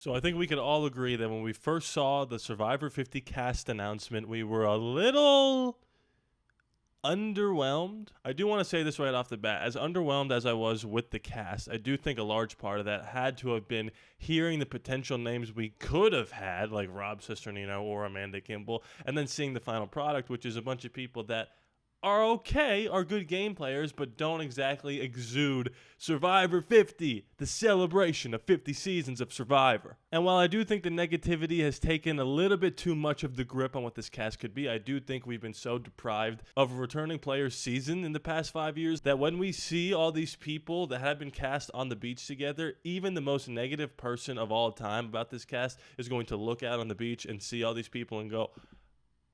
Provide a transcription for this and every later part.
So I think we could all agree that when we first saw the Survivor 50 cast announcement, we were a little underwhelmed. I do want to say this right off the bat. As underwhelmed as I was with the cast, I do think a large part of that had to have been hearing the potential names we could have had, like Rob Cisternino or Amanda Kimball, and then seeing the final product, which is a bunch of people that are good game players, but don't exactly exude Survivor 50, the celebration of 50 seasons of Survivor. And while I do think the negativity has taken a little bit too much of the grip on what this cast could be, I do think we've been so deprived of a returning players season in the past 5 years that when we see all these people that have been cast on the beach together, even the most negative person of all time about this cast is going to look out on the beach and see all these people and go,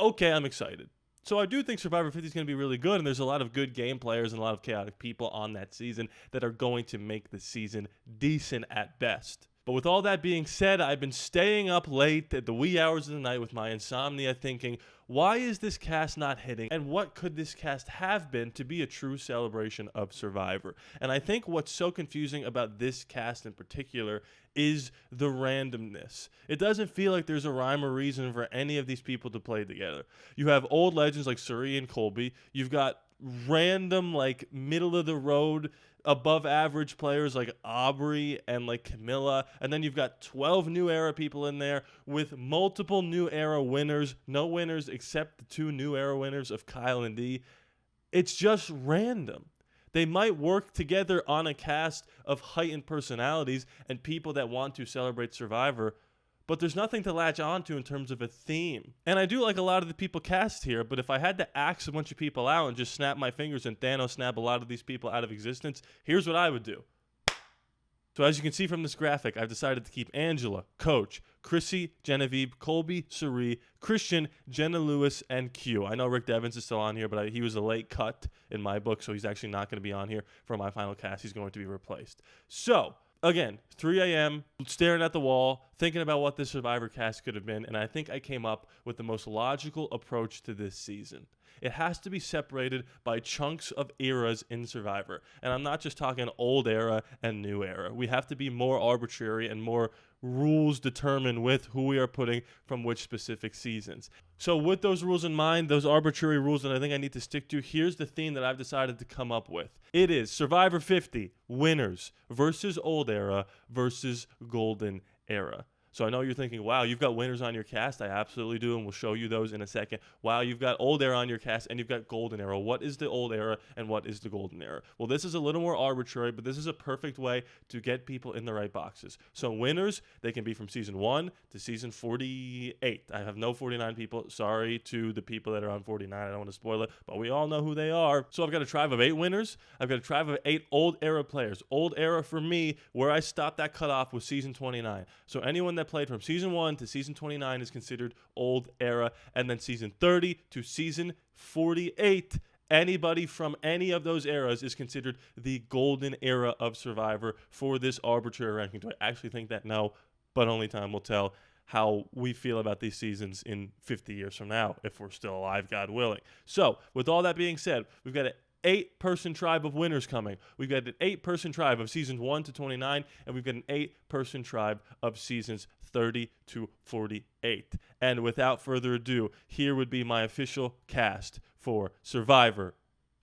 okay, I'm excited. So I do think Survivor 50 is going to be really good, and there's a lot of good game players and a lot of chaotic people on that season that are going to make the season decent at best. But with all that being said, I've been staying up late at the wee hours of the night with my insomnia thinking, why is this cast not hitting? And what could this cast have been to be a true celebration of Survivor? And I think what's so confusing about this cast in particular is the randomness. It doesn't feel like there's a rhyme or reason for any of these people to play together. You have old legends like Cirie and Colby. You've got random, like, middle of the road, above average players like Aubrey and like Camilla, and then you've got 12 new era people in there with multiple new era winners, no winners except the 2 new era winners of Kyle and Dee. It's just random. They might work together on a cast of heightened personalities and people that want to celebrate Survivor, but there's nothing to latch onto in terms of a theme. And I do like a lot of the people cast here, but if I had to axe a bunch of people out and just snap my fingers and Thanos snap a lot of these people out of existence, here's what I would do. So as you can see from this graphic, I've decided to keep Angela, Coach, Chrissy, Genevieve, Colby, Cirie, Christian, Jenna Lewis, and Q. I know Rick Devens is still on here, but he was a late cut in my book, so he's actually not going to be on here for my final cast. He's going to be replaced. So again, 3 a.m., staring at the wall, thinking about what this Survivor cast could have been, and I think I came up with the most logical approach to this season. It has to be separated by chunks of eras in Survivor. And I'm not just talking old era and new era. We have to be more arbitrary and more rules determined with who we are putting from which specific seasons. So with those rules in mind, those arbitrary rules that I think I need to stick to, here's the theme that I've decided to come up with. It is Survivor 50, winners versus old era versus golden era. So I know you're thinking, wow, you've got winners on your cast. I absolutely do, and we'll show you those in a second. Wow, you've got old era on your cast, and you've got golden era. What is the old era, and what is the golden era? Well, this is a little more arbitrary, but this is a perfect way to get people in the right boxes. So winners, they can be from season 1 to season 48. I have no 49 people. Sorry to the people that are on 49. I don't want to spoil it, but we all know who they are. So I've got a tribe of 8 winners. I've got a tribe of 8 old era players. Old era for me, where I stopped that cutoff was season 29. So anyone that played from season 1 to season 29 is considered old era, and then season 30 to season 48, anybody from any of those eras is considered the golden era of Survivor for this arbitrary ranking. Do I actually think that? No, but only time will tell how we feel about these seasons in 50 years from now, if we're still alive, God willing. So with all that being said, we've got an 8-person tribe of winners coming. We've got an 8-person tribe of seasons 1 to 29, and we've got an 8-person tribe of seasons 30 to 48. And without further ado, here would be my official cast for Survivor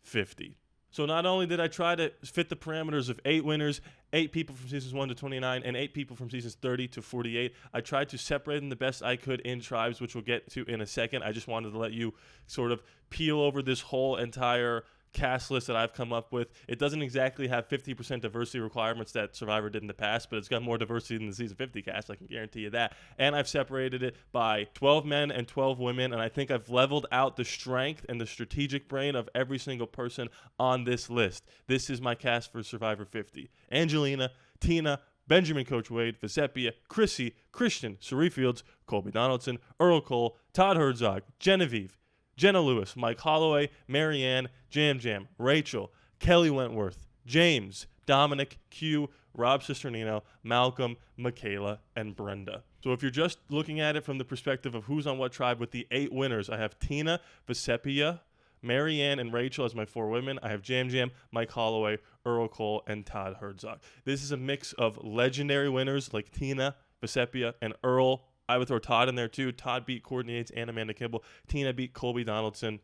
50. So not only did I try to fit the parameters of 8 winners, 8 people from seasons 1 to 29, and 8 people from seasons 30 to 48, I tried to separate them the best I could in tribes, which we'll get to in a second. I just wanted to let you sort of peel over this whole entire cast list that I've come up with. It doesn't exactly have 50% diversity requirements that Survivor did in the past, but it's got more diversity than the season 50 cast, I can guarantee you that. And I've separated it by 12 men and 12 women, and I think I've leveled out the strength and the strategic brain of every single person on this list. This is my cast for Survivor 50. Angelina, Tina, Benjamin Coach Wade, Vesepia, Chrissy, Christian, Cirie Fields, Colby Donaldson, Earl Cole, Todd Herzog, Genevieve, Jenna Lewis, Mike Holloway, Marianne, Jam Jam, Rachel, Kelly Wentworth, James, Dominic, Q, Rob Cisternino, Malcolm, Michaela, and Brenda. So if you're just looking at it from the perspective of who's on what tribe with the 8 winners, I have Tina, Vesepia, Marianne, and Rachel as my 4 women. I have Jam Jam, Mike Holloway, Earl Cole, and Todd Herzog. This is a mix of legendary winners like Tina, Vecepia, and Earl. I would throw Todd in there too. Todd beat Courtney Yates and Amanda Kimball. Tina beat Colby Donaldson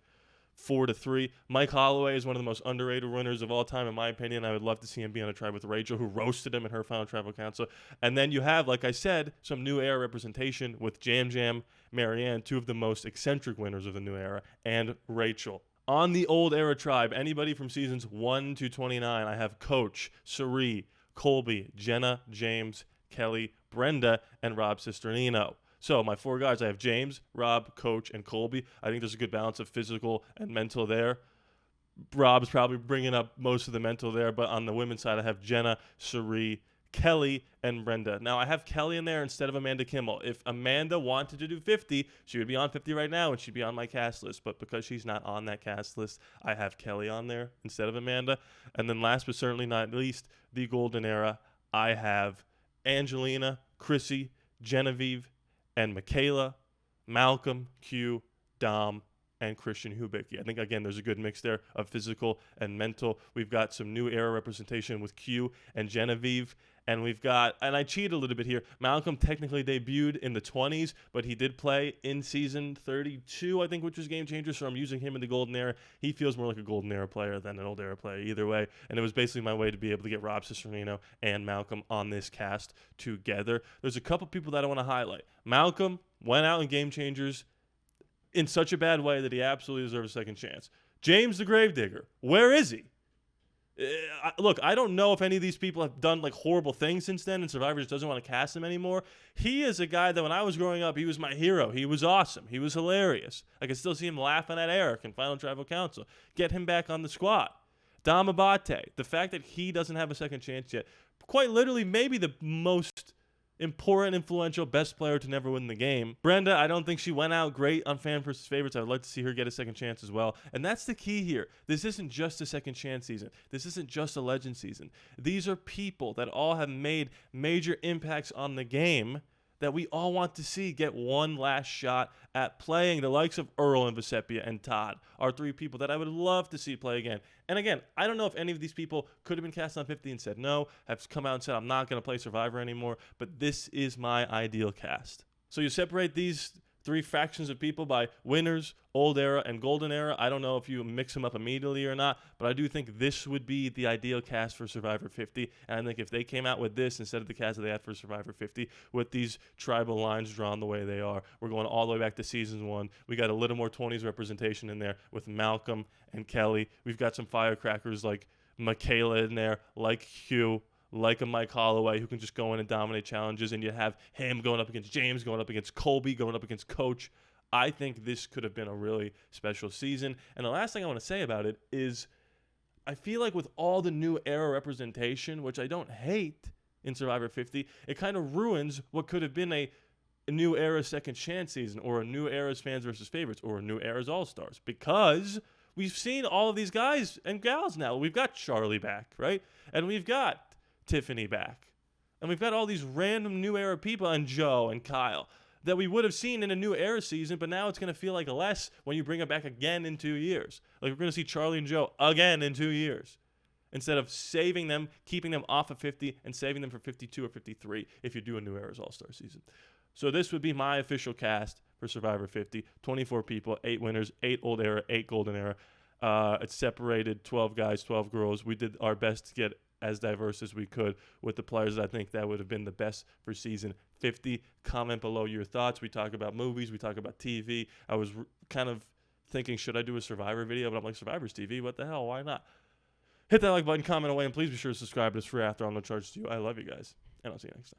4-3. Mike Holloway is one of the most underrated winners of all time, in my opinion. I would love to see him be on a tribe with Rachel, who roasted him in her final tribal council. And then you have, like I said, some new era representation with Jam Jam, Marianne, two of the most eccentric winners of the new era, and Rachel. On the old era tribe, anybody from seasons 1 to 29, I have Coach, Cirie, Colby, Jenna, James, Kelly, Brenda, and Rob Cisternino. So my 4 guys, I have James, Rob, Coach, and Colby. I think there's a good balance of physical and mental there. Rob's probably bringing up most of the mental there, but on the women's side, I have Jenna, Cirie, Kelly, and Brenda. Now, I have Kelly in there instead of Amanda Kimball. If Amanda wanted to do 50, she would be on 50 right now, and she'd be on my cast list. But because she's not on that cast list, I have Kelly on there instead of Amanda. And then last but certainly not least, the golden era, I have Angelina, Chrissy, Genevieve, and Michaela, Malcolm, Q, Dom, and Christian Hubicki. I think, again, there's a good mix there of physical and mental. We've got some new era representation with Q and Genevieve. And we've got, and I cheated a little bit here, Malcolm technically debuted in the 20s, but he did play in season 32, I think, which was Game Changer, so I'm using him in the golden era. He feels more like a golden era player than an old era player either way, and it was basically my way to be able to get Rob Cisternino and Malcolm on this cast together. There's a couple people that I want to highlight. Malcolm went out in Game Changers in such a bad way that he absolutely deserves a second chance. James the Gravedigger, where is he? Look, I don't know if any of these people have done like horrible things since then and Survivor just doesn't want to cast him anymore. He is a guy that when I was growing up, he was my hero. He was awesome. He was hilarious. I can still see him laughing at Eric in Final Tribal Council. Get him back on the squad. Dom Abate, the fact that he doesn't have a second chance yet, quite literally maybe the most important, influential, best player to never win the game. Brenda, I don't think she went out great on Fan vs. Favorites. I would like to see her get a second chance as well. And that's the key here. This isn't just a second chance season. This isn't just a legend season. These are people that all have made major impacts on the game that we all want to see get one last shot at playing. The likes of Earl and Vecepia and Todd are 3 people that I would love to see play again. And again, I don't know if any of these people could have been cast on 50 and said no, have come out and said I'm not going to play Survivor anymore, but this is my ideal cast. So you separate these 3 factions of people by winners, old era, and golden era. I don't know if you mix them up immediately or not, but I do think this would be the ideal cast for Survivor 50. And I think if they came out with this instead of the cast that they had for Survivor 50, with these tribal lines drawn the way they are, we're going all the way back to season 1. We got a little more 20s representation in there with Malcolm and Kelly. We've got some firecrackers like Michaela in there, like Hugh, like a Mike Holloway who can just go in and dominate challenges, and you have him going up against James, going up against Colby, going up against Coach. I think this could have been a really special season. And the last thing I want to say about it is I feel like with all the new era representation, which I don't hate in Survivor 50, it kind of ruins what could have been a new era second chance season, or a new era's fans versus favorites, or a new era's all-stars, because we've seen all of these guys and gals now. We've got Charlie back, right? And we've got Tiffany back. And we've got all these random new era people, and Joe and Kyle, that we would have seen in a new era season, but now it's going to feel like less when you bring it back again in 2 years. Like we're going to see Charlie and Joe again in 2 years, instead of saving them, keeping them off of 50, and saving them for 52 or 53 if you do a new era's all-star season. So this would be my official cast for Survivor 50. 24 people, 8 winners, 8 old era, 8 golden era. It's separated 12 guys, 12 girls. We did our best to get as diverse as we could with the players that I think that would have been the best for season 50. Comment below your thoughts. We talk about movies. We talk about TV. I was kind of thinking, should I do a Survivor video? But I'm like, Survivor's TV? What the hell? Why not? Hit that like button, comment away, and please be sure to subscribe. It's free after. I'm no charge to you. I love you guys, and I'll see you next time.